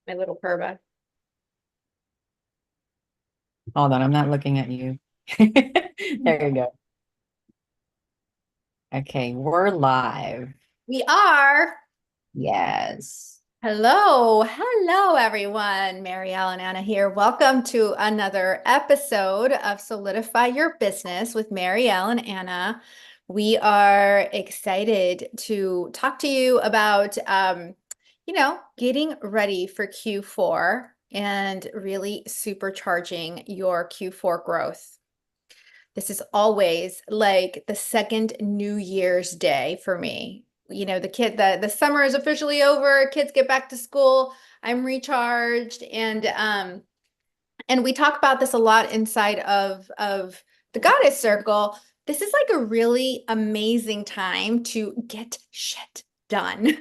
My little purva. Hold on, I'm not looking at you. There you go. Okay, we're live. We are. Yes. Hello, everyone. Marielle and Anna here. Welcome to another episode of Solidify Your Business with Marielle and Anna. We are excited to talk to you about, getting ready for Q4 and really supercharging your Q4 growth. This is always like the second New Year's Day for me. The summer is officially over, kids get back to school, I'm recharged, and we talk about this a lot inside of the Goddess Circle. This is like a really amazing time to get shit done,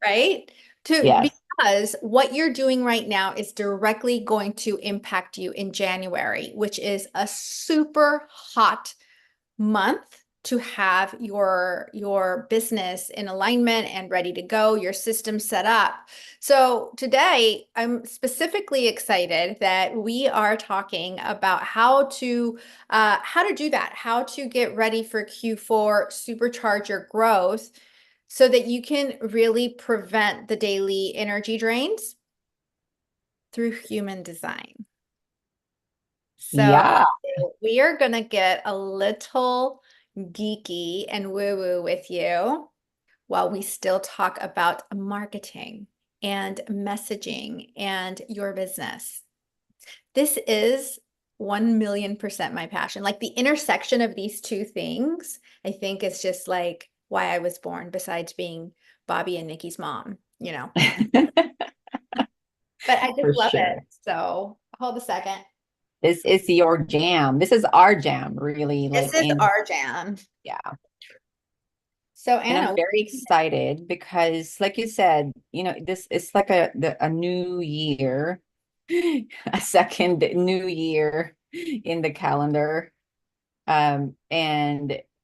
right? Yes. Because what you're doing right now is directly going to impact you in January, which is a super hot month to have your business in alignment and ready to go, your system set up. So today I'm specifically excited that we are talking about how to do that, how to get ready for Q4, supercharge your growth so that you can really prevent the daily energy drains through human design. So Yeah. we are going to get a little geeky and woo-woo with you while we still talk about marketing and messaging and your business. This is 1,000,000% my passion. Like the intersection of these two things, I think is just like why I was born, besides being Bobby and Nikki's mom. But I just For love it. sure. So hold a second. This is your jam. This is our jam, really. This Like is in, our jam. yeah. So And I'm Anna, very excited because, like you said, this is like a new year, a second new year in the calendar. And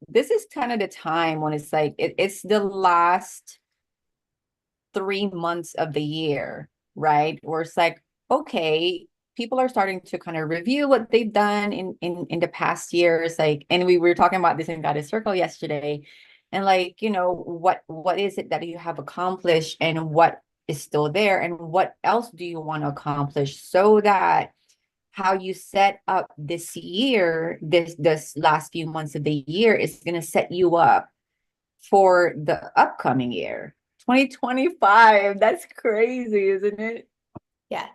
this is kind of the time when it's like it's the last 3 months of the year, right? Where it's like, okay, people are starting to kind of review what they've done in the past years. Like, and we were talking about this in Goddess Circle yesterday. And like, what is it that you have accomplished and what is still there and what else do you want to accomplish so that how you set up this year, this last few months of the year is going to set you up for the upcoming year. 2025. That's crazy, isn't it? yes,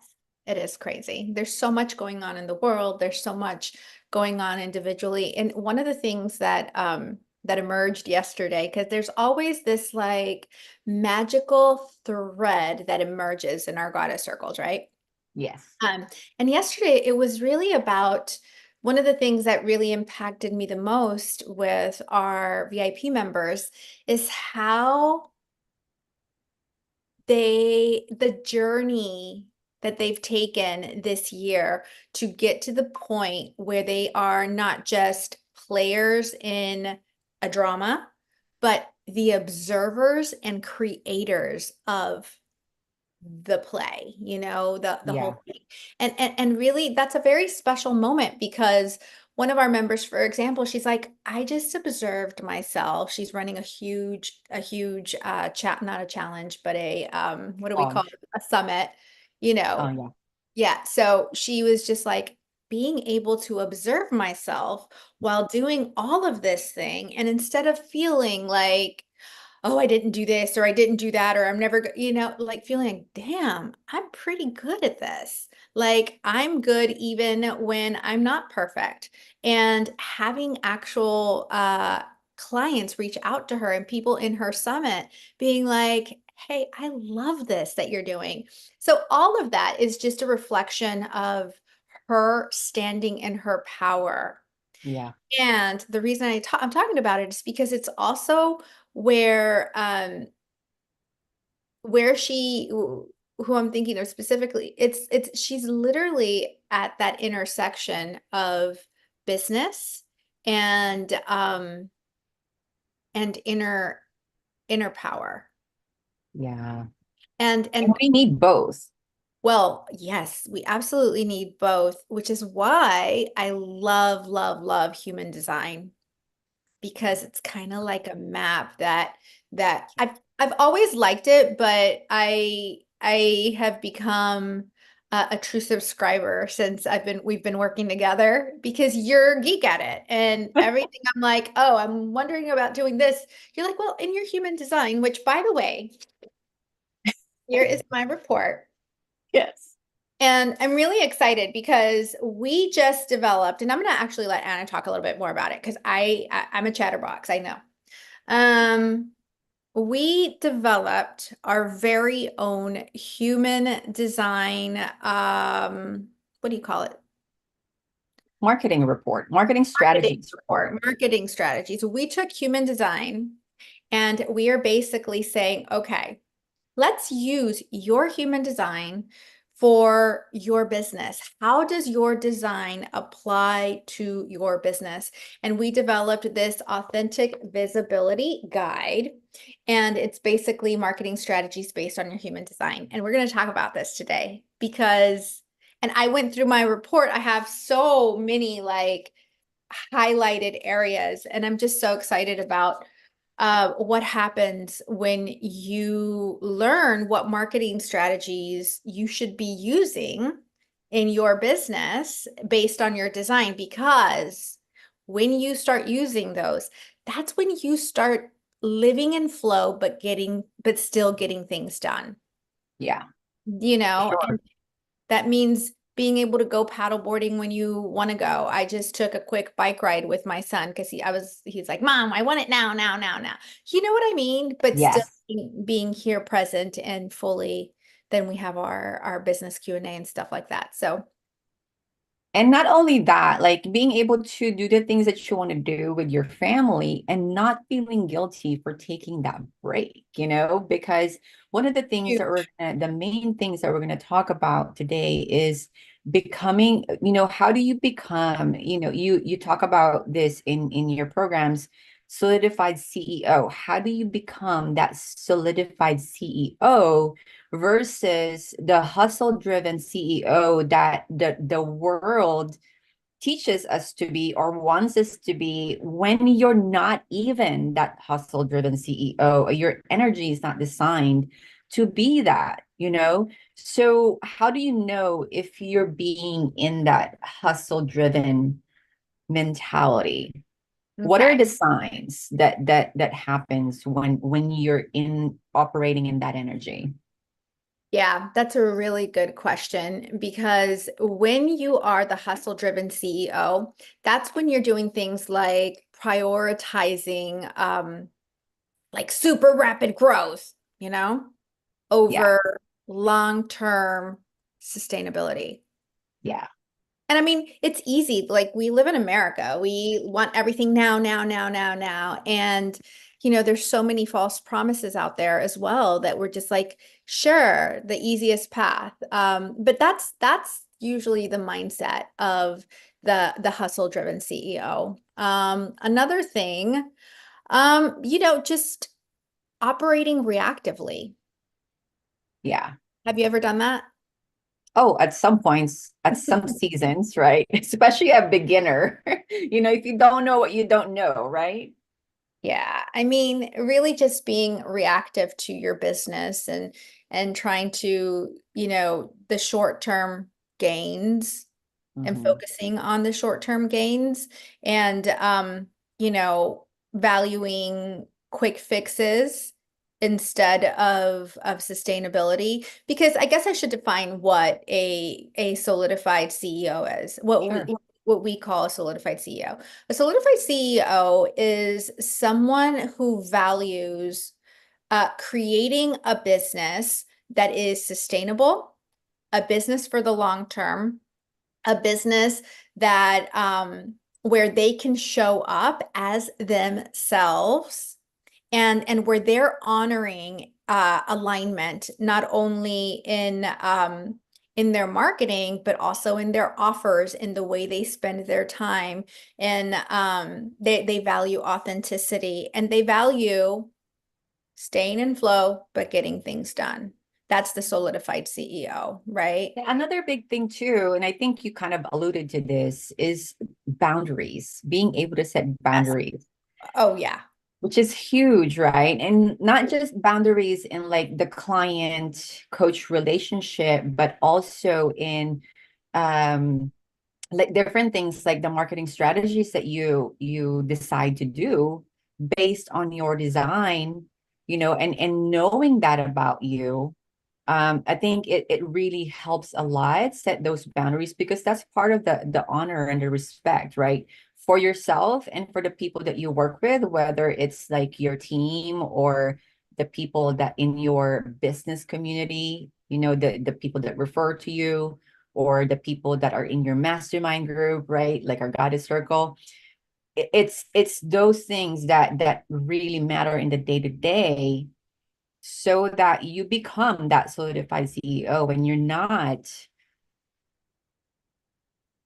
it is crazy. There's so much going on in the world. There's so much going on individually. And one of the things that emerged yesterday, because there's always this like magical thread that emerges in our goddess circles, right? Yes. Um, and yesterday it was really about one of the things that really impacted me the most with our VIP members is how the journey that they've taken this year to get to the point where they are not just players in a drama, but the observers and creators of the play, the Yeah. whole thing. And really that's a very special moment because one of our members, for example, she's like, I just observed myself. She's running a huge chat, not a challenge, but a what do we call Launch. it? A summit, you Oh, know. yeah. Yeah. So she was just like being able to observe myself while doing all of this thing. And instead of feeling like, oh, I didn't do this or I didn't do that or I'm never, like feeling, damn, I'm pretty good at this. Like I'm good even when I'm not perfect. And having actual clients reach out to her and people in her summit being like, hey, I love this that you're doing. So all of that is just a reflection of her standing in her power. Yeah. And the reason I'm talking about it is because it's also where where she who I'm thinking of specifically, it's she's literally at that intersection of business and and inner power. Yeah. And And we need both. well, yes, we absolutely need both, which is why I love, love, love human design because it's kind of like a map that I've always liked it, but I have become a true subscriber since we've been working together because you're a geek at it and everything I'm like, oh, I'm wondering about doing this. You're like, well, in your human design, which by the way, here is my report. Yes. And I'm really excited because we just developed, and I'm going to actually let Anna talk a little bit more about it because I'm a chatterbox, I know. Um, we developed our very own human design, what do you call it? Marketing report, marketing Marketing strategies report. report, marketing strategy. So we took human design and we are basically saying, okay, let's use your human design for your business. How does your design apply to your business? And we developed this authentic visibility guide, and it's basically marketing strategies based on your human design. And we're going to talk about this today because, and I went through my report. I have so many like highlighted areas, and I'm just so excited about what happens when you learn what marketing strategies you should be using in your business based on your design. Because when you start using those, that's when you start living in flow, but still getting things done, Yeah, you know? sure. And that means being able to go paddleboarding when you want to go. I just took a quick bike ride with my son because he's like, Mom, I want it now, now, now, now. You know what I mean? But still Yes. being here present and fully, then we have our business Q&A and stuff like that. So And not only that, like being able to do the things that you want to do with your family and not feeling guilty for taking that break, because one of the things that huge. the main things that we're going to talk about today is becoming, how do you become, you talk about this in your programs, solidified CEO. How do you become that solidified CEO versus the hustle driven CEO that the world teaches us to be or wants us to be when you're not even that hustle driven CEO? Your energy is not designed to be that. So how do you know if you're being in that hustle driven mentality? What are Okay. the signs that happens when you're in operating in that energy? Yeah, that's a really good question because when you are the hustle driven CEO, that's when you're doing things like prioritizing like super rapid growth, you know, Yeah. over long-term sustainability. Yeah. And I mean, it's easy. Like we live in America. We want everything now, now, now, now, now. And, there's so many false promises out there as well that we're just like, sure, the easiest path. But that's usually the mindset of the hustle-driven CEO. Another thing, just operating reactively. Yeah. Have you ever done that? Oh, at some points, at some seasons, right? Especially a beginner. If you don't know what you don't know, right? Yeah, I mean, really just being reactive to your business and trying to, the short-term gains and Hmm. focusing on the short-term gains and you know, valuing quick fixes instead of sustainability. Because I guess I should define what a solidified CEO is. Sure. What we call a solidified CEO. A solidified CEO is someone who values creating a business that is sustainable, a business for the long term, a business that where they can show up as themselves and where they're honoring alignment not only in their marketing but also in their offers in the way they spend their time and they value authenticity and they value staying in flow but getting things done. That's the solidified CEO, right? Another big thing too, and I think you kind of alluded to this, is boundaries, being able to set Yes. boundaries, Oh yeah. which is huge, right? And not just boundaries in like the client coach relationship, but also in um like different things like the marketing strategies that you decide to do based on your design, and knowing that about you. I think it really helps a lot set those boundaries, because that's part of the honor and the respect, right? For yourself and for the people that you work with, whether it's like your team or the people that in your business community, the people that refer to you, or the people that are in your mastermind group, right? Like our goddess circle. It's those things that really matter in the day to day, so that you become that solidified CEO and you're not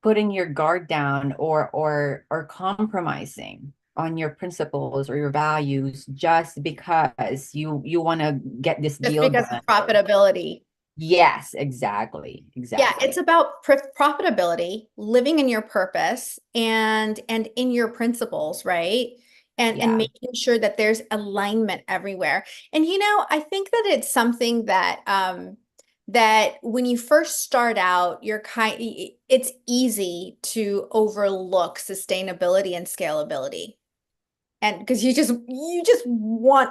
putting your guard down or compromising on your principles or your values just because you want to get this Just deal because of done. profitability. Yes, exactly. Yeah, it's Exactly. about profitability, living in your purpose and in your principles, right? And Yeah. making sure that there's alignment everywhere. And I think that it's something that when you first start out, it's easy to overlook sustainability and scalability. And because you just want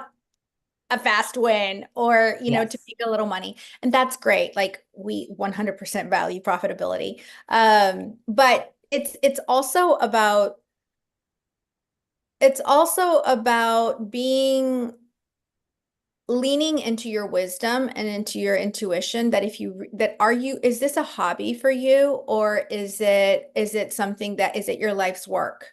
a fast win or to Yes. make a little money, and that's great. Like, we 100% value profitability. But it's also about being leaning into your wisdom and into your intuition, that if you that are you is this a hobby for you, or is it something that is it your life's work?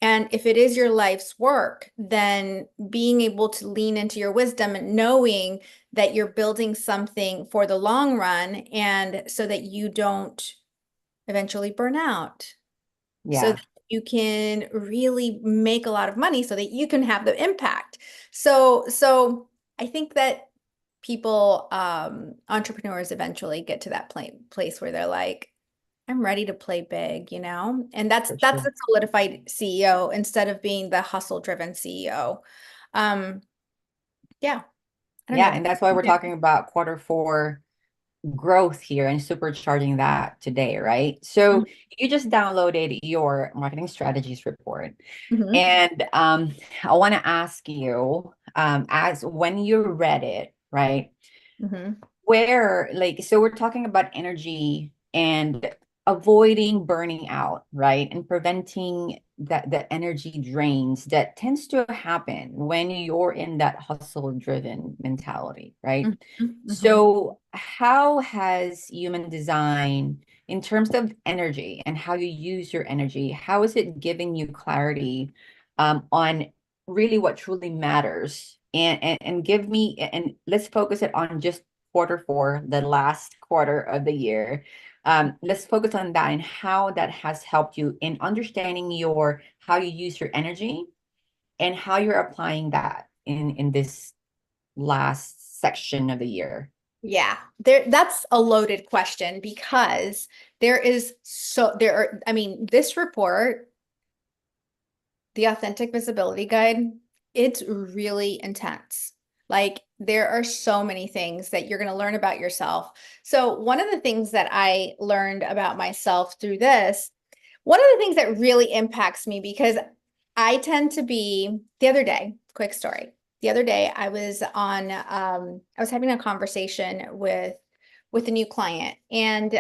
And if it is your life's work, then being able to lean into your wisdom and knowing that you're building something for the long run, and so that you don't eventually burn out, so Yeah, that you can really make a lot of money, so that you can have the impact. So I think that entrepreneurs eventually get to that place where they're like, I'm ready to play big, and that's for that's sure. the solidified CEO instead of being the hustle-driven CEO. Um, yeah, I don't Yeah, know. and that's why we're talking about quarter 4 growth here and supercharging that today, right? So you just downloaded your marketing strategies report. Mm-hmm. And I want to ask you, as when you read it, right? Mm-hmm. Where, like, so we're talking about energy and avoiding burning out, right? And preventing that the energy drains that tends to happen when you're in that hustle driven mentality, right? Mm-hmm. Mm-hmm. So how has human design, in terms of energy and how you use your energy, how is it giving you clarity on really what truly matters? And give me, and let's focus it on just quarter 4, the last quarter of the year. Let's focus on that and how that has helped you in understanding your how you use your energy and how you're applying that in this last section of the year. Yeah, that's a loaded question, because I mean, this report, the Authentic Visibility Guide, it's really intense. Like, there are so many things that you're going to learn about yourself. So, one of the things that I learned about myself through this, one of the things that really impacts me, because the other day, quick story. The other day, I was having a conversation with a new client, and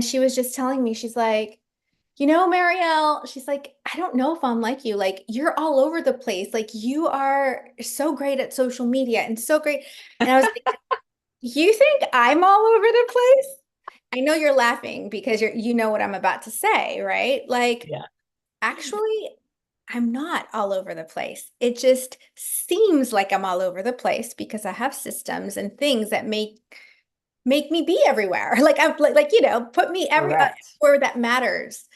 she was just telling me, she's like, Marielle, she's like, I don't know if I'm like you. Like, you're all over the place. Like, you are so great at social media and so great. And I was like, you think I'm all over the place? I know you're laughing because you know what I'm about to say, right? Like, Yeah. actually, I'm not all over the place. It just seems like I'm all over the place because I have systems and things that make me be everywhere. Like, I'm like, put me Correct. where that matters.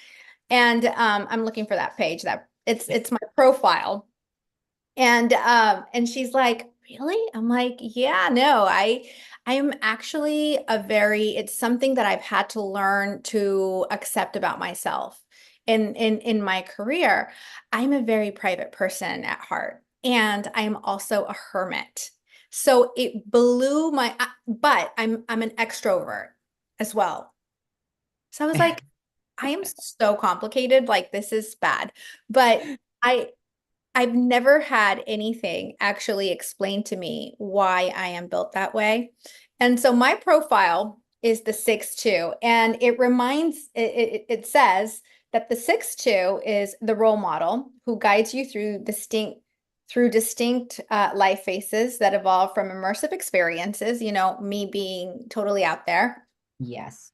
And I'm looking for that page, that it's my profile. And she's like, really? I'm like, yeah, no, I'm actually it's something that I've had to learn to accept about myself in my career. I'm a very private person at heart, and I'm also a hermit. So it blew but I'm an extrovert as well. So I was like, I am so complicated, like this is bad. But I I've never had anything actually explain to me why I am built that way. And so my profile is the 6-2, and it says that the 6-2 is the role model who guides you through distinct life phases that evolve from immersive experiences, me being totally out there, Yes.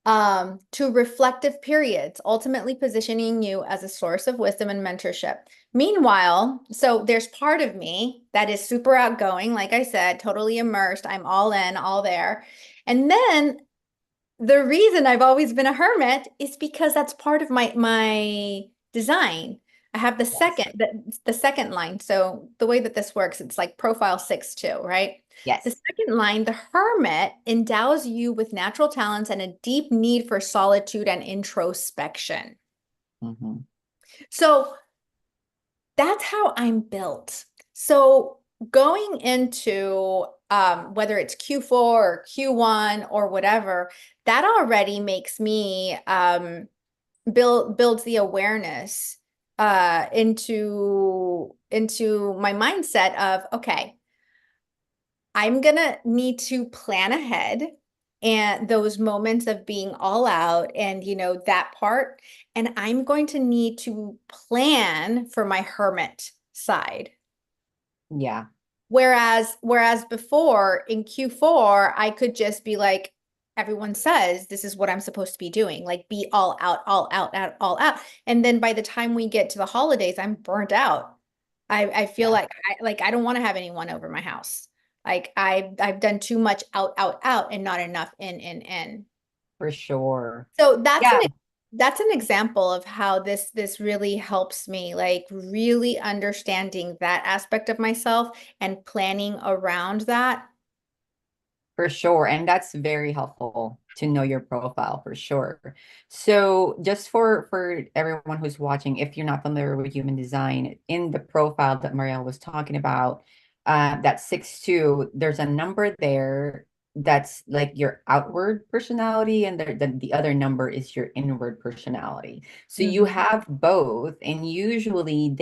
to reflective periods, ultimately positioning you as a source of wisdom and mentorship. Meanwhile, so there's part of me that is super outgoing, like I said, totally immersed. I'm all in, all there. And then the reason I've always been a hermit is because that's part of my design. I have Yes. the second line. So the way that this works, it's like profile 6-2, right? The Yes. second line, the hermit endows you with natural talents and a deep need for solitude and introspection. Hmm. So that's how I'm built. So going into whether it's Q4 or Q1 or whatever, that already makes me builds the awareness into my mindset of, okay, I'm gonna need to plan ahead and those moments of being all out and that part, and I'm going to need to plan for my hermit side. Yeah, Whereas before in Q4, I could just be like, everyone says this is what I'm supposed to be doing, like be all out, all out. And then by the time we get to the holidays, I'm burnt out. I feel yeah, like I don't want to have anyone over my house. Like I've done too much out, and not enough in. for sure. So Yeah, that's an example of how this really helps me, like really understanding that aspect of myself and planning around that. for sure. And that's very helpful to know your profile for sure. So just for everyone who's watching, if you're not familiar with human design, in the profile that Marielle was talking about, that 6-2, there's a number there that's like your outward personality, and the other number is your inward personality. So you Mhm. have both, and usually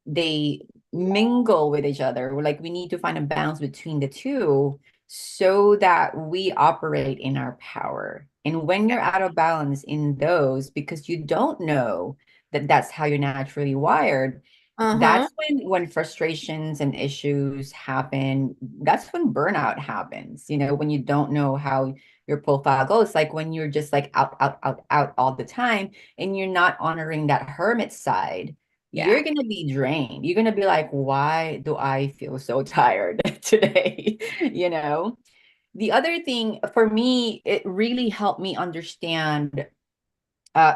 they mingle with each other. Like we need to find a balance between the two so that we operate in our power. And when you're out of balance in those, because you don't know that that's how you're naturally wired, Uh-huh. that's when frustrations and issues happen. That's when burnout happens, when you don't know how your profile goes, like when you're just like out all the time and you're not honoring that hermit side, Yeah. you're going to be drained. You're going to be like, why do I feel so tired today? The other thing for me, it really helped me understand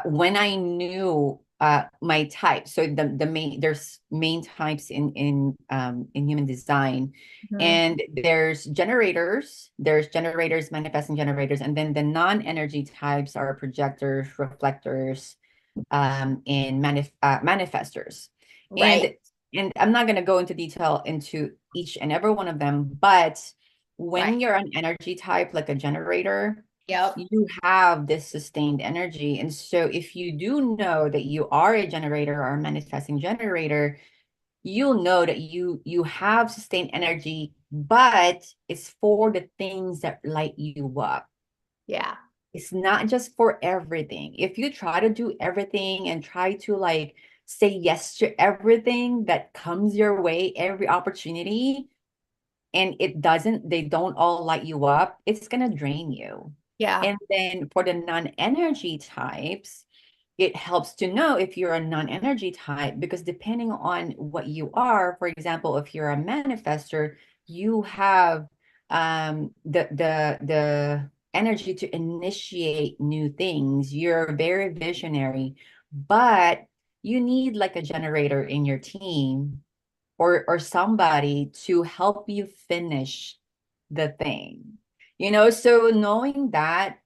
when I knew my type. So there's main types in human design, Mhm. and there's generators, manifesting generators, and then the non-energy types are projectors, reflectors, and manifestors. Right. And I'm not going to go into detail into each and every one of them, but Right. when you're an energy type, like a generator, Yep. you have this sustained energy. And so if you do know that you are a generator or a manifesting generator, you'll know that you have sustained energy, but it's for the things that light you up. Yeah. It's not just for everything. If you try to do everything and try to like say yes to everything that comes your way, every opportunity, and they don't all light you up, it's gonna drain you. Yeah. And then for the non-energy types, it helps to know if you're a non-energy type, because depending on what you are, for example, if you're a manifester, you have the energy to initiate new things. You're very visionary, but you need like a generator in your team or somebody to help you finish the thing. So knowing that,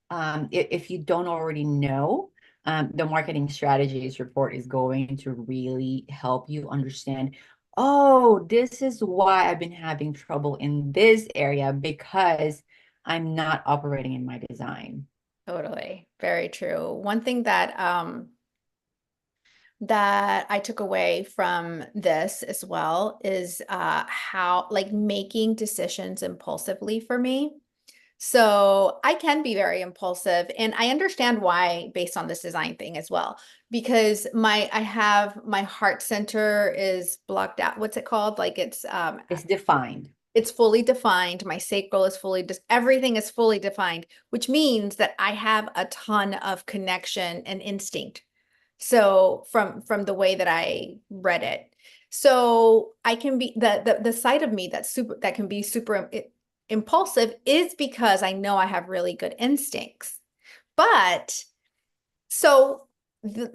if you don't already know, the marketing strategies report is going to really help you understand, oh, this is why I've been having trouble in this area because I'm not operating in my design. Totally. Very true. One thing that I took away from this as well is how like making decisions impulsively for me. So I can be very impulsive, and I understand why based on this design thing as well, because I have my heart center is blocked out. What's it called? Like It's defined. it's fully defined. My sacral is everything is fully defined, which means that I have a ton of connection and instinct. So from the way that I read it. So I can be the side of me that can be super impulsive is because I know I have really good instincts. But so the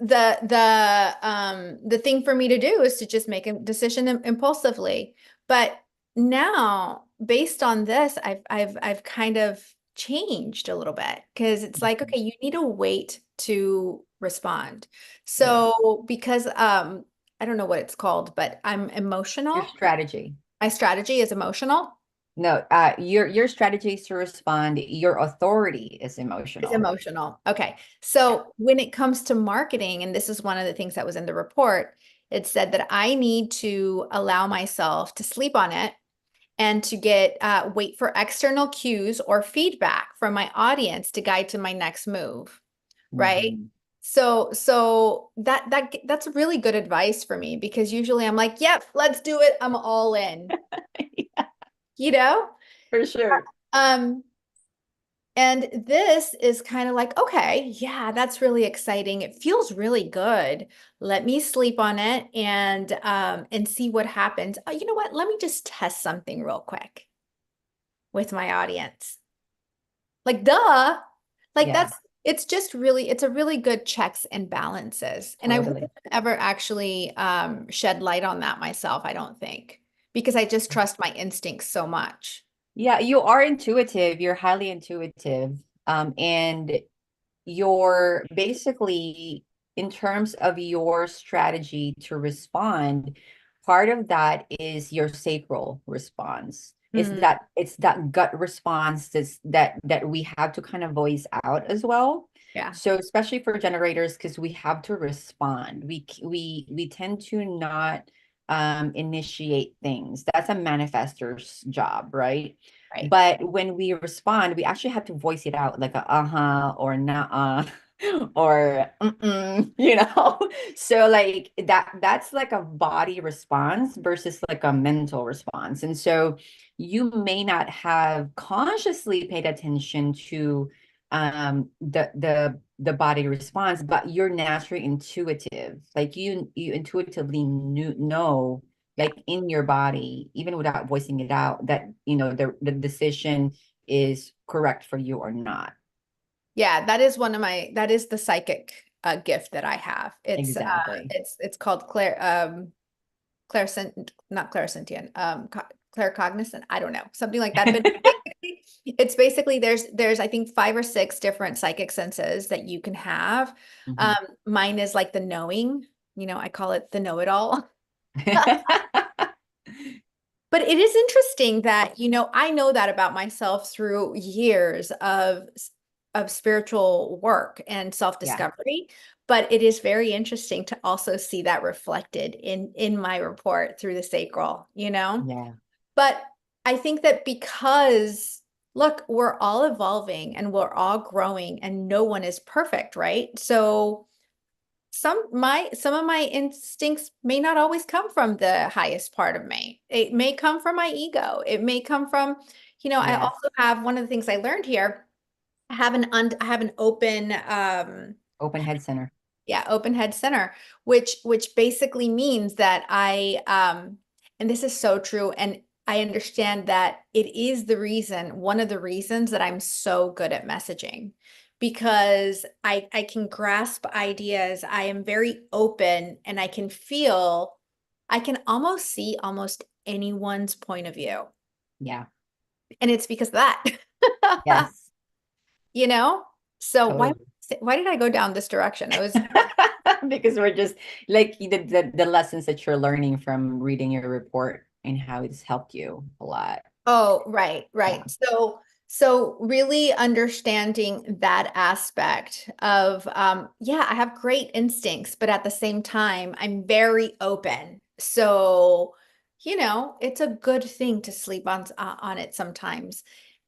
thing for me to do is to just make a decision impulsively. But now, based on this, I've kind of changed a little bit because it's like, okay, you need to wait to respond. Yeah. So because I don't know what it's called, but I'm Your emotional. strategy. My strategy is emotional. No, your strategy is to respond. Your authority is Is emotional. emotional. Okay. Yeah. So when it comes to marketing, and this is one of the things that was in the report, it said that I need to allow myself to sleep on it and to get wait for external cues or feedback from my audience to guide to my next move, right? Mhm. So that's really good advice for me because usually I'm like, yep, let's do it. I'm all in, Yeah, you know? for sure. Um, And this is kind of like, okay, yeah, that's really exciting. It feels really good. Let me sleep on it and see what happens. Oh, you know what? Let me just test something real quick with my audience. Like, duh. Like Yeah, it's a really good checks and balances. And I wouldn't totally. ever actually shed light on that myself, I don't think, because I just trust my instincts so much. Yeah, you are intuitive. You're highly intuitive. And you're basically, in terms of your strategy to respond, part of that is your sacral response. Mm, It's that gut response that we have to kind of voice out as well. yeah, So especially for generators, because we have to respond. We tend to not initiate things. That's a manifestor's job, right? right. But when we respond, we actually have to voice it out like a uh-huh or nah or So like that's like a body response versus like a mental response. And so you may not have consciously paid attention to the body response, but you're naturally intuitive. Like you intuitively know Yeah. like in your body, even without voicing it out, that the decision is correct for you or not. Yeah, that is the psychic gift that I have. Exactly. It's called clairsent not clairsentient, claircognizant. I don't know, something like that. But it's basically there's I think five or six different psychic senses that you can have. Mhm. Mine is like the knowing, I call it the know-it-all. But it is interesting that, I know that about myself through years of spiritual work and Yeah, self-discovery. But it is very interesting to also see that reflected in my report through the sacral. yeah, But I think that because look, we're all evolving and we're all growing and no one is perfect, right? So some of my instincts may not always come from the highest part of me. It may come from my ego. It may come from, I yes. also have one of the things I learned here. I have an open Open head center. yeah, open head center, which basically means that and this is so true, and I understand that it is one of the reasons that I'm so good at messaging because I can grasp ideas. I am very open and I can almost see almost anyone's point of view. Yeah. And it's because of that. Yes. You know? So Totally. why did I go down this direction? I was Because we're just like the lessons that you're learning from reading your report and how it's helped you a lot. Oh, right, Yeah, right. So really understanding that aspect of yeah, I have great instincts, but at the same time, I'm very open. So, it's a good thing to sleep on it sometimes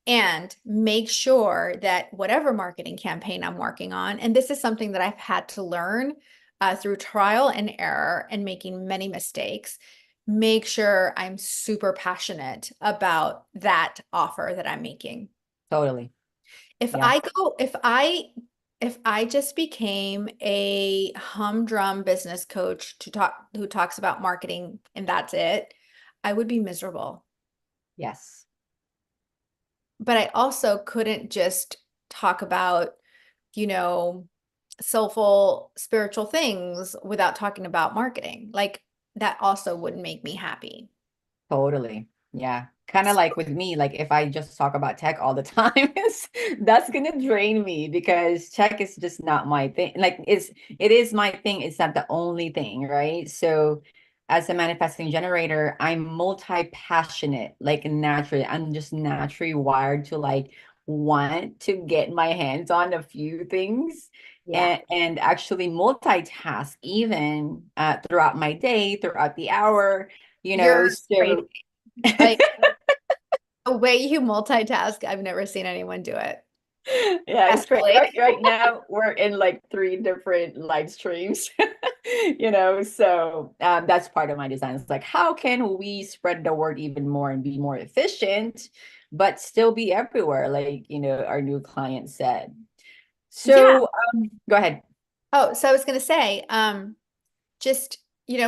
and make sure that whatever marketing campaign I'm working on, and this is something that I've had to learn through trial and error and making many mistakes, make sure I'm super passionate about that offer that I'm making. totally. If Yeah. I go, if I just became a humdrum business coach who talks about marketing and that's it, I would be miserable. Yes. But I also couldn't just talk about, you know, soulful spiritual things without talking about marketing. Like that also wouldn't make me happy. Totally. Yeah. Kind of like with me, like if I just talk about tech all the time, that's gonna drain me because tech is just not my thing. Like it is my thing, it's not the only thing, right? So as a manifesting generator, I'm multi-passionate, like naturally. I'm just naturally wired to like want to get my hands on a few things Yeah. and actually multitask even throughout my day, throughout the hour, You're crazy. so Like the way you multitask, I've never seen anyone do it. yeah, it's great. Actually. Right now we're in like three different live streams, so that's part of my design. It's like, how can we spread the word even more and be more efficient, but still be everywhere, like, our new client said. Yeah. So, go ahead. Oh, so I was going to say, just,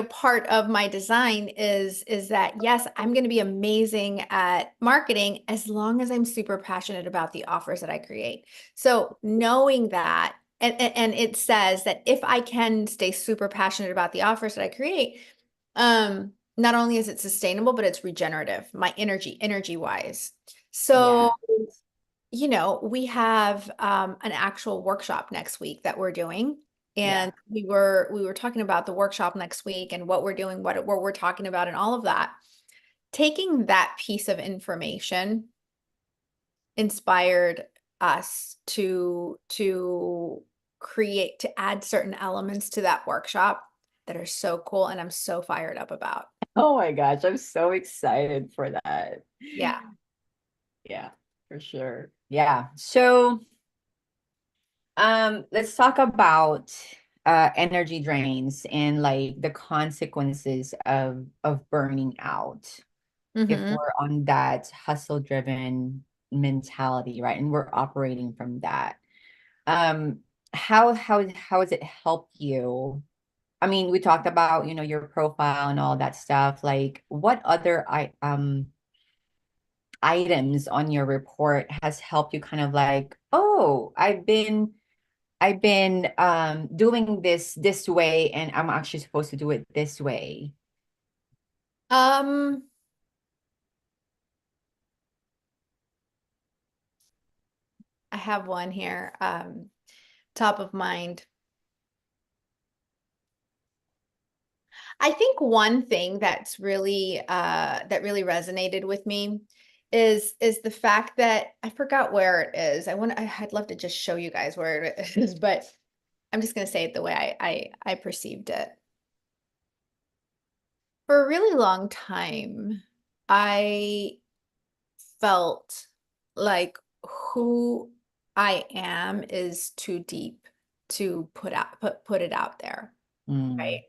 part of my design is that yes, I'm going to be amazing at marketing as long as I'm super passionate about the offers that I create. So knowing that, and it says that if I can stay super passionate about the offers that I create, not only is it sustainable, but it's regenerative, my energy wise. So Yeah, we have an actual workshop next week that we're doing. yeah. And we were talking about the workshop next week and what we're doing, what we're talking about, and all of that. Taking that piece of information inspired us to create to add certain elements to that workshop that are so cool and I'm so fired up about. Oh my gosh, I'm so excited for that. Yeah. Yeah, for sure. Yeah. So, let's talk about energy drains and like the consequences of burning out if Hmm. we're on that hustle driven mentality, right? And we're operating from that. Um, how has it helped you? I mean, we talked about, your profile and all that stuff. Like what other items on your report has helped you kind of like, oh, I've been doing this way and I'm actually supposed to do it this way. Um, I have one here, top of mind. I think one thing that really resonated with me is the fact that I forgot where it is. I'd love to just show you guys where it is, but I'm just gonna say it the way I perceived it. For a really long time, I felt like who I am is too deep to put it out there. Mm, Right.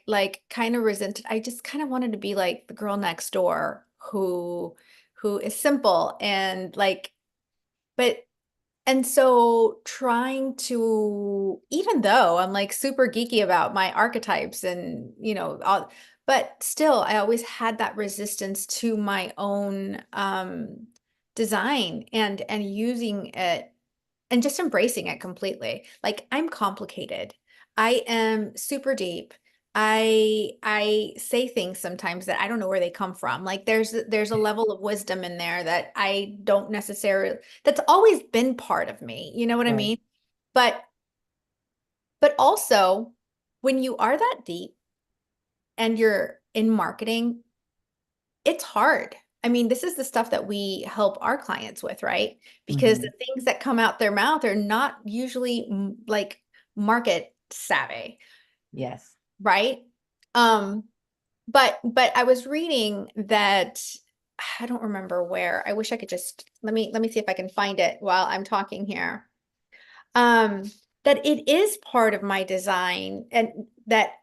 Like kind of resented. I just kind of wanted to be like the girl next door who is simple and like, but and so trying to, even though I'm like super geeky about my archetypes and all, but still I always had that resistance to my own design and using it and just embracing it completely. Like I'm complicated. I am super deep. I say things sometimes that I don't know where they come from. Like there's a level of wisdom in there that I don't necessarily that's always been part of me. You know what I Right. mean? But but also when you are that deep and you're in marketing, it's hard. I mean, this is the stuff that we help our clients with, right? Because Hmm. the things that come out their mouth are not usually like market savvy, Yes. right? Um, but I was reading that I don't remember where. I wish I could just let me see if I can find it while I'm talking here. um that it is part of my design and that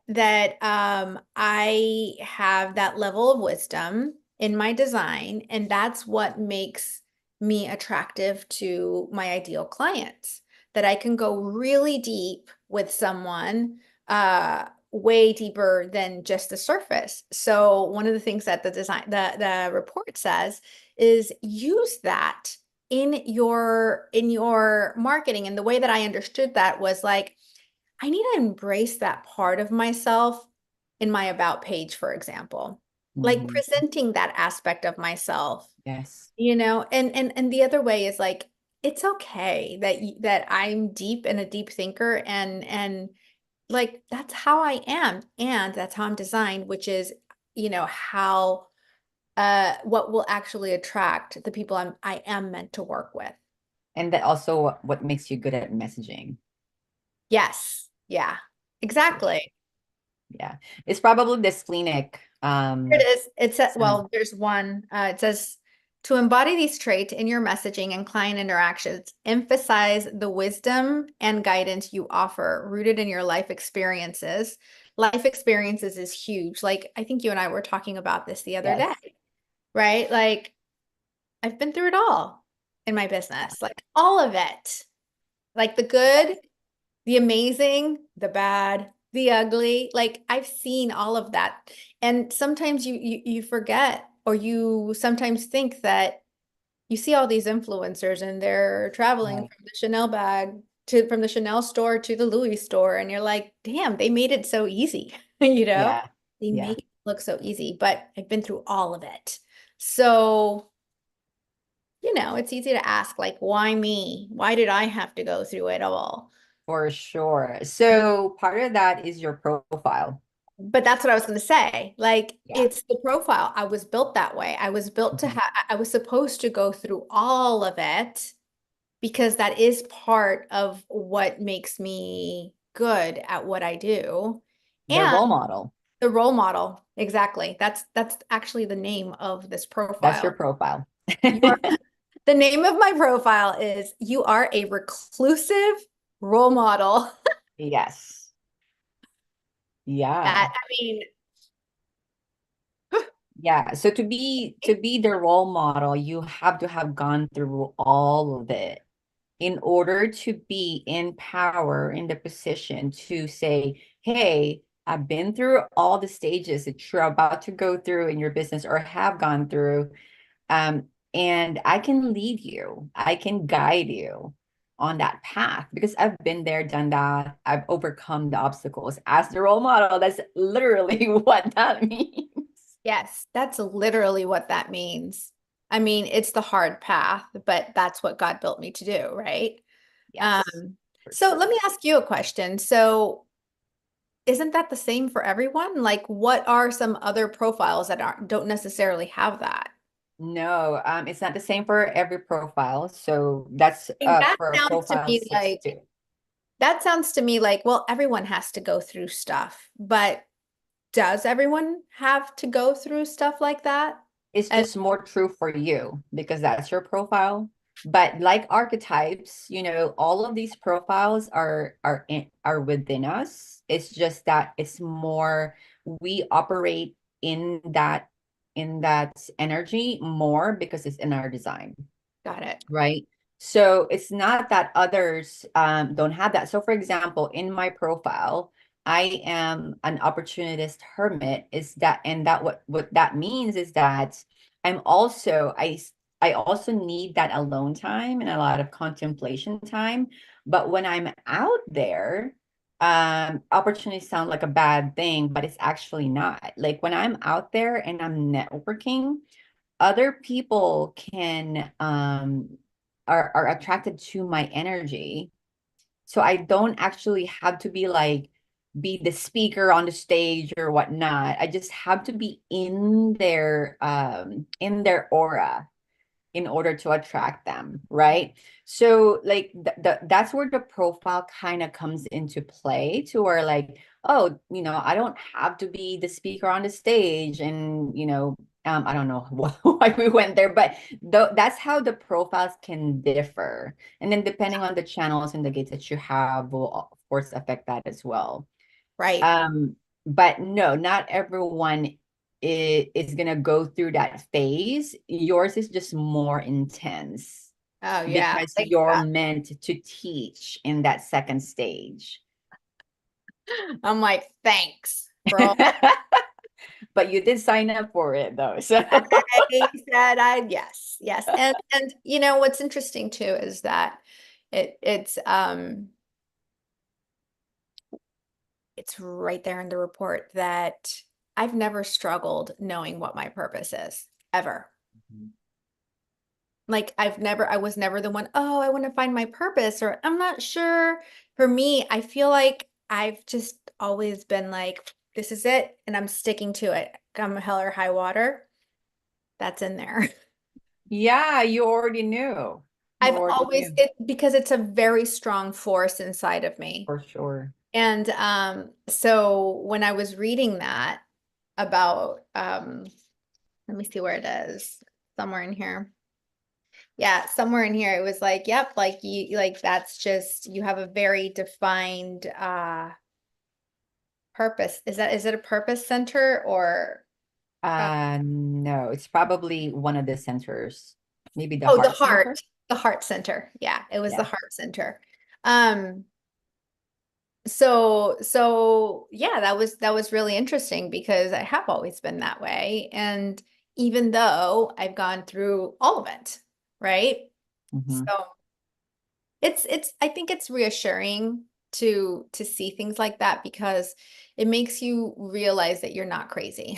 I have that level of wisdom in my design and that's what makes me attractive to my ideal clients, that I can go really deep with someone, way deeper than just the surface. So one of the things that the report says is use that in your marketing. And the way that I understood that was like I need to embrace that part of myself in my about page, for example, like Hmm. presenting that aspect of myself, Yes. and the other way is like it's okay that I'm deep and a deep thinker, and like that's how I am and that's how I'm designed, which is how what will actually attract the people I am meant to work with. And that also what makes you good at messaging. Yes. Yeah. For sure. Exactly. Yeah. It's probably this clinic. Here it is. It says, Says, well, there's one. It says to embody these traits in your messaging and client interactions, emphasize the wisdom and guidance you offer, rooted in your life experiences. Life experiences is huge. Like I think you and I were talking about this the other day, yes. right? Like I've been through it all in my business, like all of it, like the good, the amazing, the bad, the ugly. Like I've seen all of that. And sometimes you forget or you sometimes think that you see all these influencers and they're traveling Right. from the Chanel bag to from the Chanel store to the Louis store and you're like, "Damn, they made it so easy." You know? Yeah. They Yeah. make it look so easy, but I've been through all of it. So, it's easy to ask like, "Why me? Why did I have to go through it all?" For sure. So part of that is your profile. But that's what I was going to say. Like, Yeah. it's the profile. I was built that way. I was built to Mhm. have, I was supposed to go through all of it because that is part of what makes me good at what I do. The And role model. the role model. Exactly. That's actually the name of this That's your profile. profile. You are, the name of my profile is you are a reclusive role model. Yes. That, Yeah. I mean, Yeah. So to be the role model, you have to have gone through all of it in order to be in power, in the position to say, hey, I've been through all the stages that you're about to go through in your business or have gone through. And I can lead you, I can guide you on that path because I've been there, done that. I've overcome the obstacles as the role model. That's literally what that means. yes, that's literally what that means. I mean, it's the hard path, but that's what God built me to do, right? Yes, Um, for so let me sure. ask you a question. So isn't that the same for everyone? Like, what are some other profiles that don't necessarily have that? No, it's not the same for every profile. So that's I mean, that for a sounds to profile me six like too. well, everyone has to go through stuff, but does everyone have to go through stuff like that? It's And just more true for you because that's your profile. But like archetypes, all of these profiles are within us. It's just that it's more we operate in that energy more because it's in our design. got it. Right. So it's not that others don't have that. So, for example, in my profile, I am an opportunist hermit. Is that and that what that means is that I also need that alone time and a lot of contemplation time. But when I'm out there, Opportunities sound like a bad thing, but it's actually not. Like when I'm out there and I'm networking, other people can are attracted to my energy. So I don't actually have to be the speaker on the stage or whatnot. I just have to be in their aura in order to attract them, right? So like that's where the profile kind of comes into play to where like, oh, I don't have to be the speaker on the stage and, I don't know why we went there, but that's how the profiles can differ. And then depending on the channels and the gates that you have will of course affect that as well. Right. Um, but no, not everyone is gonna go through that phase. Yours is just more intense Oh yeah. because Like you're that. meant to teach in that second stage. I'm like, thanks for all. But you did sign up for it though. So I said I yes, yes. And what's interesting too is that it's right there in the report that I've never struggled knowing what my purpose is, ever. Like I was never the one, oh, I want to find my purpose, or I'm not sure. For me, I feel like I've just always been like, this is it, and I'm sticking to it. Come hell or high water, that's in there. yeah, you already knew. You I've already always knew it because it's a very strong force inside of me. for sure. And so when I was reading that about let me see where it is. Somewhere in here. Yeah, somewhere in here it was like, yep, like you like that's just you have a very defined purpose. Is it a purpose center or uh, No, it's probably one of the centers, maybe the oh, heart center. the heart center. Yeah, it was the Yeah. heart center. Um so yeah, that was really interesting because I have always been that way. And even though I've gone through all of it, right? Hmm. So it's I think it's reassuring to see things like that because it makes you realize that you're not crazy.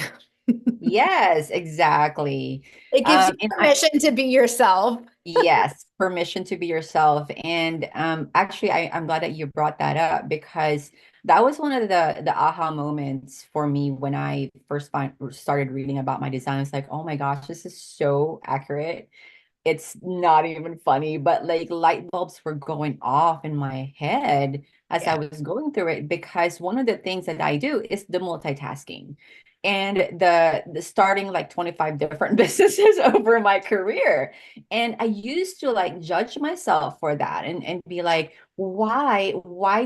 Yes, exactly. It gives you And permission to be yourself. yes, permission to be yourself. And actually, I'm glad that you brought that up because that was one of the aha moments for me when I first started reading about my design. It's like, oh my gosh, this is so accurate. It's not even funny, but like light bulbs were going off in my head as I Yeah. was going through it because one of the things that I do is the multitasking and the starting like 25 different businesses over my career. And I used to like judge myself for that and be like, why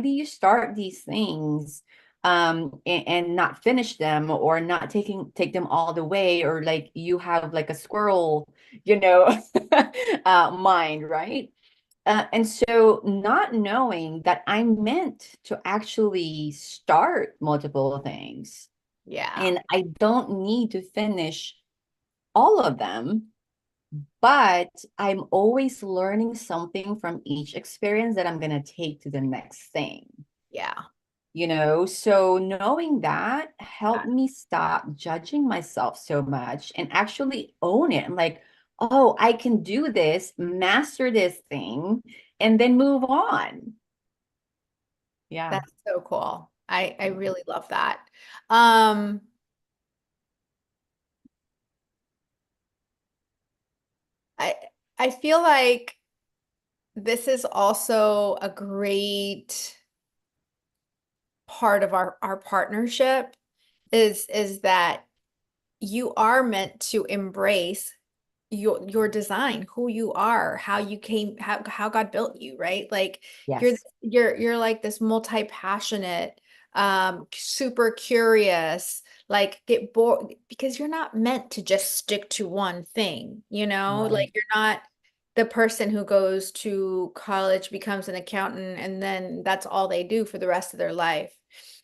do you start these things and not finish them or not take them all the way or like you have like a squirrel you know, mind, right? And so not knowing that I'm meant to actually start multiple things Yeah. and I don't need to finish all of them, but I'm always learning something from each experience that I'm going to take to the next thing. Yeah. So knowing that helped Yeah. me stop judging myself so much and actually own it. I'm like, oh, I can do this, master this thing, and then move on. Yeah. That's so cool. I really love that. Um I I feel like this is also a great part of our partnership is that you are meant to embrace your design, who you are, how you came, how God built you, right? Like Yes. you're like this multi-passionate, super curious, like get bored because you're not meant to just stick to one thing, Right. like you're not the person who goes to college, becomes an accountant, and then that's all they do for the rest of their life.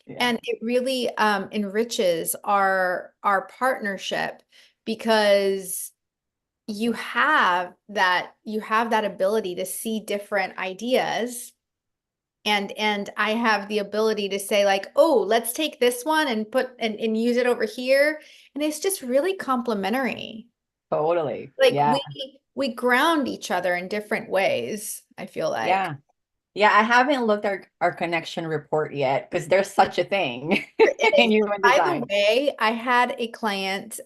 Yeah. And it really enriches our partnership because you have that ability to see different ideas and I have the ability to say like, oh, let's take this one and put and use it over here. And it's just really complementary. Totally. Like Yeah. we ground each other in different ways, I feel like. Yeah. Yeah. I haven't looked our connection report yet because there's such a thing It in is. human By the design. way, I had a client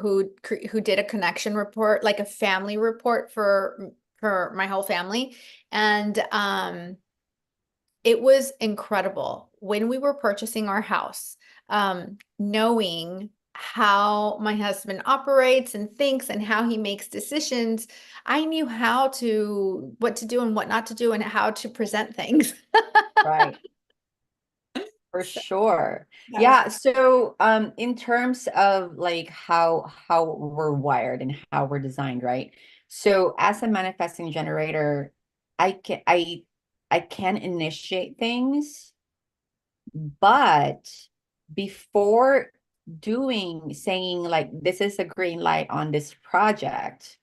who did a connection report, like a family report for my whole family, and it was incredible when we were purchasing our house, knowing how my husband operates and thinks and how he makes decisions. I knew what to do and what not to do and how to present things. Right. For So sure. that was Yeah. So in terms of like how we're wired and how we're designed, right? So as a manifesting generator, I can I can initiate things, but before saying like this is a green light on this project,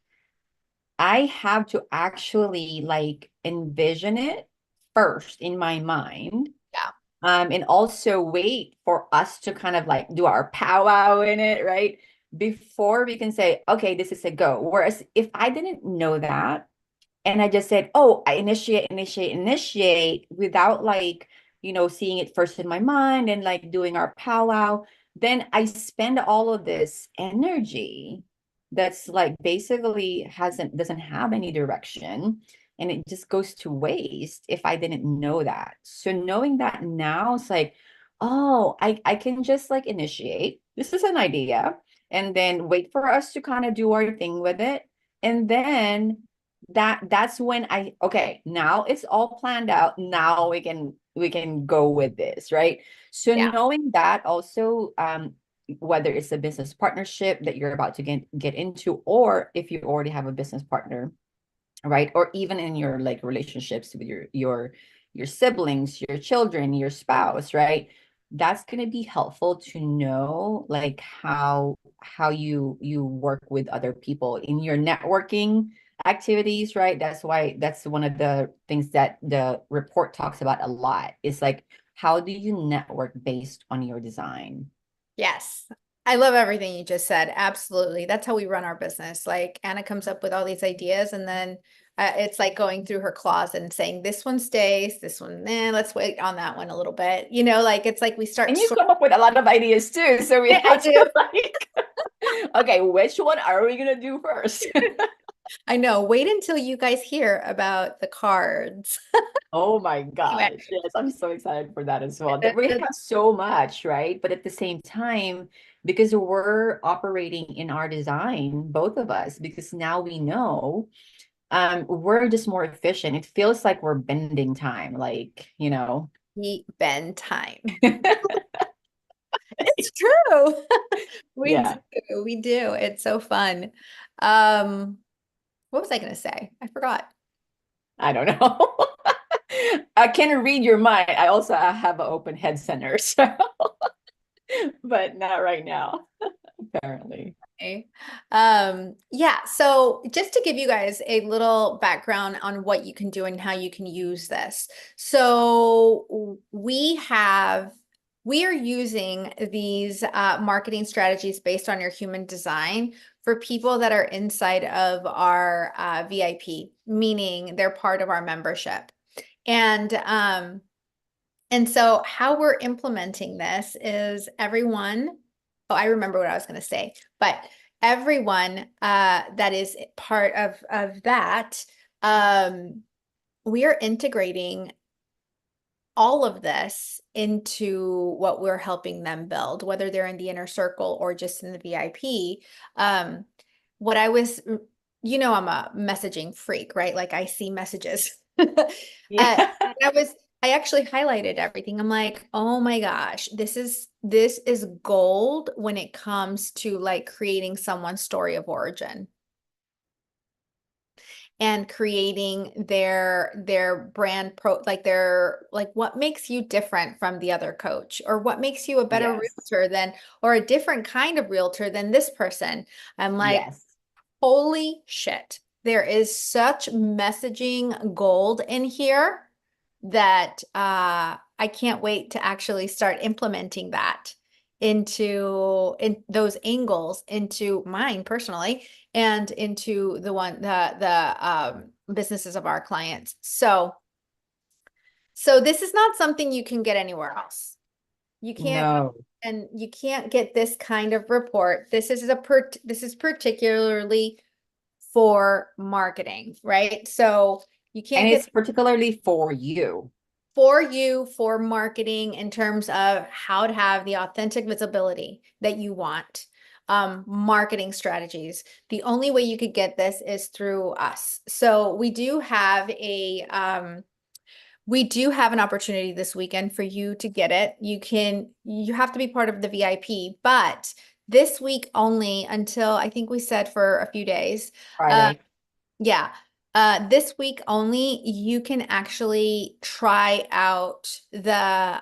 I have to actually like envision it first in my mind, yeah, and also wait for us to kind of like do our powwow in it, right? Before we can say, okay, this is a go. Whereas if I didn't know that, and I just said, oh, I initiate without like, seeing it first in my mind and like doing our powwow, then I spend all of this energy that's like basically doesn't have any direction, and it just goes to waste if I didn't know that. So knowing that now, it's like, oh, I can just like initiate. This is an idea, and then wait for us to kind of do our thing with it. And then that's when okay, now it's all planned out. Now we can go with this, right? So yeah. knowing that also, whether it's a business partnership that you're about to get into, or if you already have a business partner, right? Or even in your like relationships with your siblings, your children, your spouse, right? That's going to be helpful to know like how you work with other people in your networking activities, right? That's one of the things that the report talks about a lot. Is like, how do you network based on your design? Yes. I love everything you just said. Absolutely. That's how we run our business. Like Anna comes up with all these ideas and then it's like going through her closet and saying, this one stays, this one, let's wait on that one a little bit. Like it's like we start And you sort come up with a lot of ideas too, so we I have do. to like, okay, which one are we gonna do first? I know. Wait until you guys hear about the cards. Oh my Anyway, gosh. Yes, I'm so excited for that as well. That the- we the- have so much, right? But at the same time, because we're operating in our design, both of us, because now we know, we're just more efficient. It feels like we're bending time, like. the bend time. It's true. We Yeah, do. We do. It's so fun. Um, what was I going to say? I forgot. I don't know. I can read your mind. I have an open head center, so but not right now, apparently. Okay. Yeah, so just to give you guys a little background on what you can do and how you can use this. So we are using these marketing strategies based on your human design for people that are inside of our VIP, meaning they're part of our membership. And so how we're implementing this is everyone, oh, I remember what I was going to say, but everyone that is part of that, we are integrating all of this into what we're helping them build, whether they're in the inner circle or just in the VIP. Um, what I was, I'm a messaging freak, right? Like I see messages. Yeah. I was, I actually highlighted everything. I'm like, oh my gosh, this is gold when it comes to like creating someone's story of origin and creating their brand like their like what makes you different from the other coach or what makes you a better Yes. realtor than or a different kind of realtor than this person. I'm like, Yes. holy shit, there is such messaging gold in here. that I can't wait to actually start implementing that in those angles into mine personally and into the businesses of our clients. So this is not something you can get anywhere else. You can't No. and you can't get this kind of report. This is particularly for marketing, right? So you And can't get it's particularly for you. for you for marketing in terms of how to have the authentic visibility that you want. Marketing strategies. The only way you could get this is through us. So we do have an opportunity this weekend for you to get it. You have to be part of the VIP, but this week only until I think we said for a few days. Uh, Friday. yeah. This week only, you can actually try out the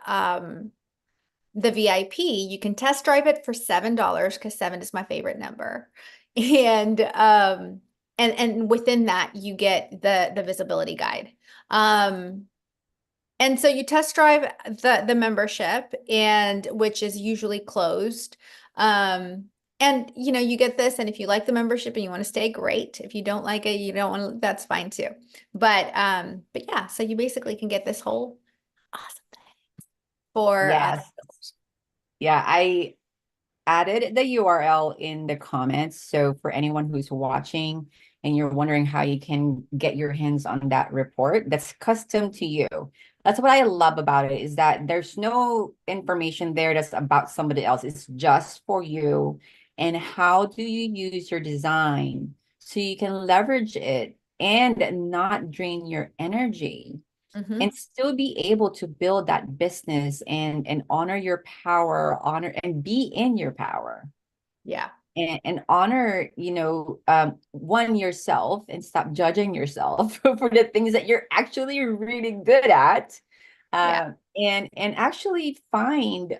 VIP. You can test drive it for $7 because seven is my favorite number. And within that you get the visibility guide. Um, and so you test drive the membership and which is usually closed. Um, and you get this, and if you like the membership and you want to stay, great. If you don't like it, you don't want to, that's fine too. But yeah, so you basically can get this whole awesome for Yes. Yeah, I added the URL in the comments. So for anyone who's watching and you're wondering how you can get your hands on that report, that's custom to you. That's what I love about it is that there's no information there that's about somebody else. It's just for you. And how do you use your design so you can leverage it and not drain your energy? hmm And still be able to build that business and honor your power, honor and be in your power Yeah. and honor, one yourself and stop judging yourself for the things that you're actually really good at. Yeah. And actually find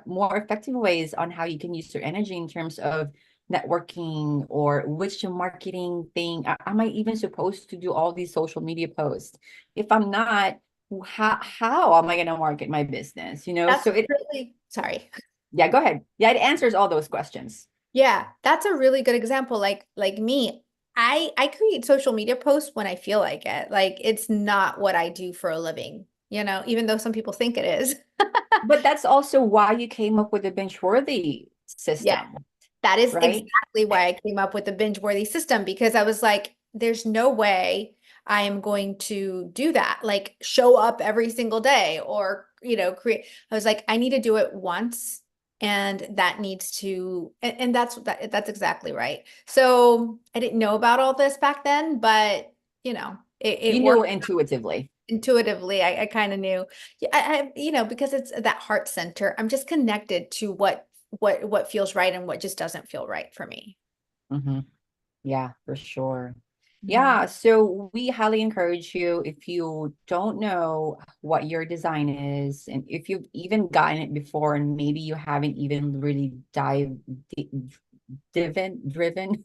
more effective ways on how you can use your energy in terms of networking or which marketing thing. Am I even supposed to do all these social media posts? If I'm not, how am I going to market my business? That's So it, really, sorry. yeah, go ahead. Yeah, it answers all those questions. Yeah, that's a really good example. Like me, I create social media posts when I feel like it. Like it's not what I do for a living, even though some people think it is. But that's also why you came up with the bench-worthy Yeah. system, That is right? exactly why I came up with the binge-worthy system because I was like, there's no way I am going to do that. Like show up every single day or, create. I was like, I need to do it once and that needs to, and that's exactly right. So I didn't know about all this back then, but it You knew worked intuitively. intuitively. I kind of knew. Yeah, because it's that heart center. I'm just connected to what feels right and what just doesn't feel right for me. Hmm. Yeah, for sure. Mhm. Yeah, so we highly encourage you if you don't know what your design is, and if you've even gotten it before, and maybe you haven't even really driven,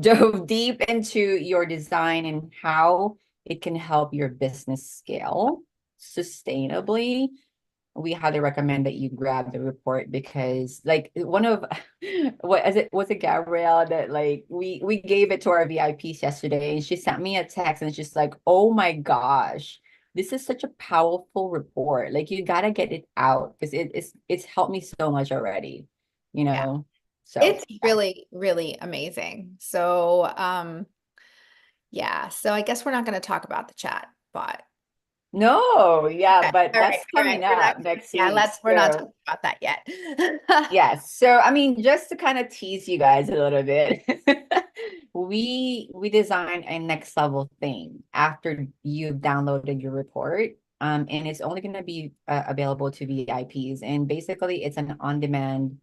dove deep into your design and how it can help your business scale sustainably, we highly recommend that you grab the report because like one of what is it was it Gabrielle that like we gave it to our VIPs yesterday and she sent me a text and it's just like, oh my gosh, this is such a powerful report. Like you gotta get it out because it's helped me so much already, you Yeah. know. So It's yeah. really, really amazing. So, yeah. So I guess we're not going to talk about the chat bot. No, yeah, Okay. but All right. that's All right. coming up next week. We're not So talking about that yet. yes. So I mean, just to kind of tease you guys a little bit, we designed a next level thing after you've downloaded your report. And it's only going to be available to VIPs. And basically, it's an on-demand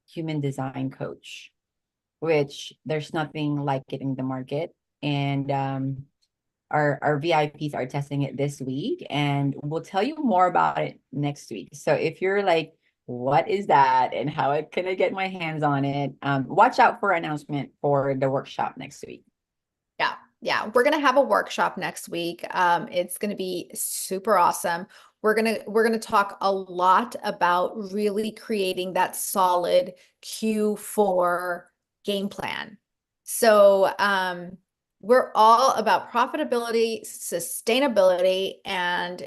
human design coach, which there's nothing like it in the market. And our VIPs are testing it this week, and we'll tell you more about it next week. So if you're like, what is that and how can I get my hands on it? Watch out for announcement for the workshop next week. Yeah. Yeah, we're gonna have a workshop next week. It's gonna be super awesome. We're gonna talk a lot about really creating that solid Q4 game plan. So we're all about profitability, sustainability, and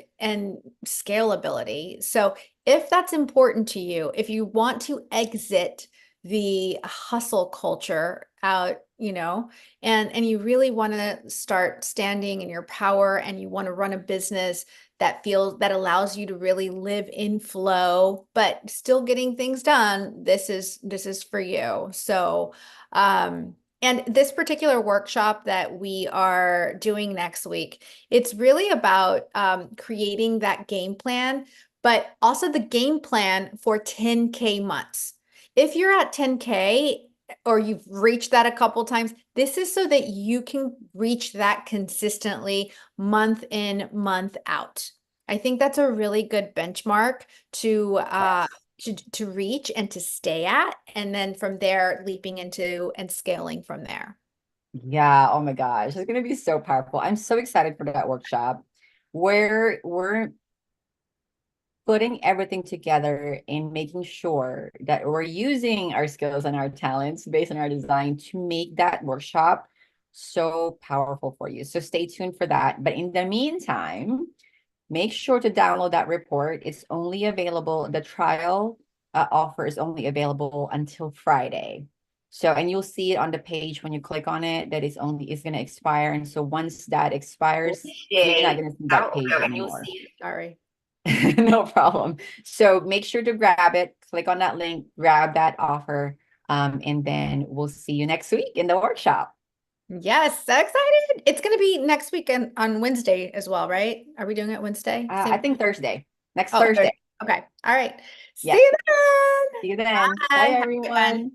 scalability. So if that's important to you, if you want to exit the hustle culture out, and you really want to start standing in your power and you want to run a business that allows you to really live in flow but still getting things done, this is for you. So and this particular workshop that we are doing next week, it's really about creating that game plan, but also the game plan for 10K months. If you're at 10K or you've reached that a couple times, this is so that you can reach that consistently month in, month out. I think that's a really good benchmark to Yes. reach and to stay at, and then from there leaping into and scaling from there. Yeah, oh my gosh, it's gonna be so powerful. I'm so excited for that workshop. We're putting everything together and making sure that we're using our skills and our talents based on our design to make that workshop so powerful for you. So stay tuned for that. But in the meantime, make sure to download that report. It's only available, the trial offer is only available until Friday. So, and you'll see it on the page when you click on it that it's going to expire. And so once that expires, you're not Day going to see that out, page and you'll anymore. see it. Sorry. No problem. So make sure to grab it, click on that link, grab that offer, and then we'll see you next week in the workshop. Yes, so excited. It's going to be next week on Wednesday as well, right? Are we doing it Wednesday? I Same. think Thursday, next Oh, Thursday. Thursday. Okay. All right. See Yes. you then. See you then. Bye, Bye. Have a good one. everyone.